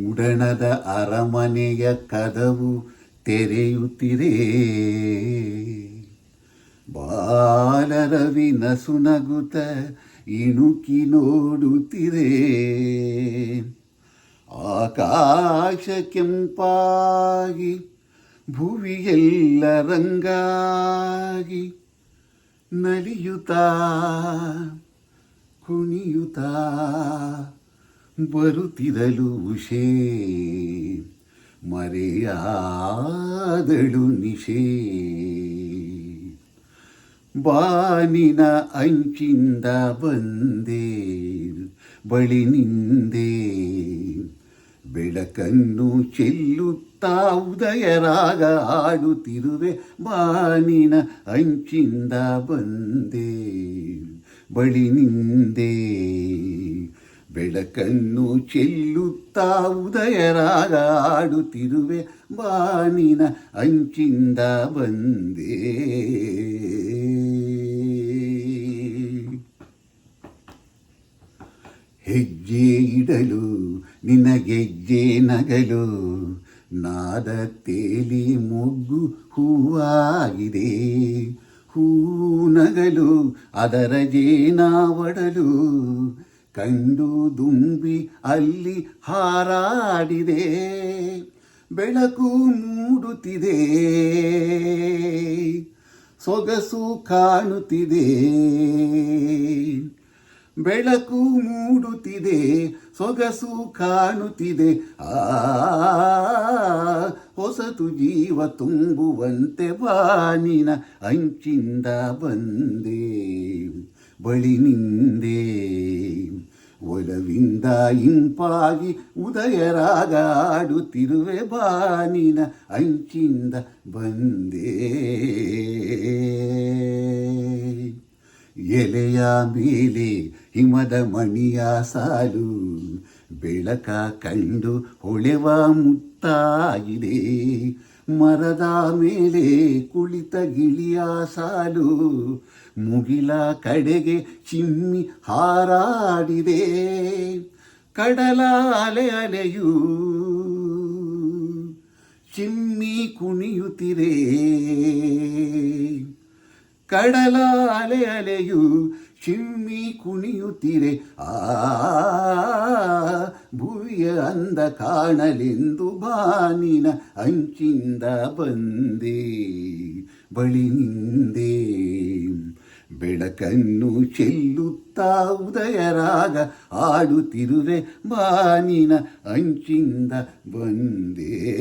ಮೂಡಣದ ಅರಮನೆಯ ಕದವು ತೆರೆಯುತ್ತಿದೆ. ಬಾಲರವಿ ನಸುನಗುತ ಇಣುಕಿ ನೋಡುತ್ತಿದೆ. ಆಕಾಶ ಕೆಂಪಾಗಿ ಭುವಿಯೆಲ್ಲ ರಂಗಾಗಿ ನಲಿಯುತ್ತಾ ಕುಣಿಯುತ್ತಾ ಬರುತ್ತಿರಲು ಉಷೆ ಮರೆಯಾದಳು ನಿಶೆ. ಬಾನಿನ ಅಂಚಿಂದ ಬಂದೆ ಬಳಿ ನಿಂದೆ. ಬೆಳಕನ್ನು ಚೆಲ್ಲುತ್ತಾ ಉದಯರಾಗ ಆಡುತ್ತಿರುವೆ. ಬಾನಿನ ಅಂಚಿಂದ ಬಂದೆ ಬಳಿ ನಿಂದೆ. ಬೆಳಕನ್ನು ಚೆಲ್ಲುತ್ತಾ ಉದಯರಾಗ ಆಡುತ್ತಿರುವೆ. ಬಾನಿನ ಅಂಚಿಂದ ಬಂದೆ. ಹೆಜ್ಜೆ ಇಡಲು ನಿನಗೆಜ್ಜೆ ನಗಲು ನಾದ ತೇಲಿ ಮೊಗ್ಗು ಹೂವಾಗಿದೆ. ಹೂ ನಗಲು ಅದರ ಜೇನಾವಡಲು ಕಂಡು ದುಂಬಿ ಅಲ್ಲಿ ಹಾರಾಡಿದೆ. ಬೆಳಕು ಮೂಡುತ್ತಿದೆ ಸೊಗಸು ಕಾಣುತ್ತಿದೆ. ಬೆಳಕು ಮೂಡುತ್ತಿದೆ ಸೊಗಸು ಕಾಣುತ್ತಿದೆ. ಹೊಸತು ಜೀವ ತುಂಬುವಂತೆ ಬಾನಿನ ಅಂಚಿಂದ ಬಂದೆ ಬಳಿ ನಿಂದೆ. ಒಲವಿಂದ ಇಂಪಾಗಿ ಉದಯರಾಗ ಆಡುತ್ತಿರುವೆ. ಬಾನಿನ ಅಂಚಿಂದ ಬಂದೆ. ಎಲೆಯ ಮೇಲೆ ಹಿಮದ ಮಣಿಯ ಸಾಲು ಬೆಳಕ ಕಂಡು ಹೊಳೆವ ಮುತ್ತಾಗಿದೆ. ಮರದ ಮೇಲೆ ಕುಳಿತ ಗಿಳಿಯ ಸಾಲು ಮುಗಿಲ ಕಡೆಗೆ ಚಿಮ್ಮಿ ಹಾರಾಡಿದೆ. ಕಡಲ ಅಲೆ ಅಲೆಯೂ ಚಿಮ್ಮಿ ಕುಣಿಯುತ್ತಿದೆ. ಕಡಲ ಅಲೆ ಅಲೆಯು ಚಿಮ್ಮಿ ಕುಣಿಯುತ್ತಿರೆ. ಭುವಿಯ ಅಂದ ಕಾಣಲೆಂದು ಬಾನಿನ ಅಂಚಿಂದ ಬಂದೆ ಬಳಿ ನಿಂದೆ. ಬೆಳಕನ್ನು ಚೆಲ್ಲುತ್ತಾ ಉದಯರಾಗ ಆಡುತ್ತಿರುವೆ. ಬಾನಿನ ಅಂಚಿಂದ ಬಂದೆ.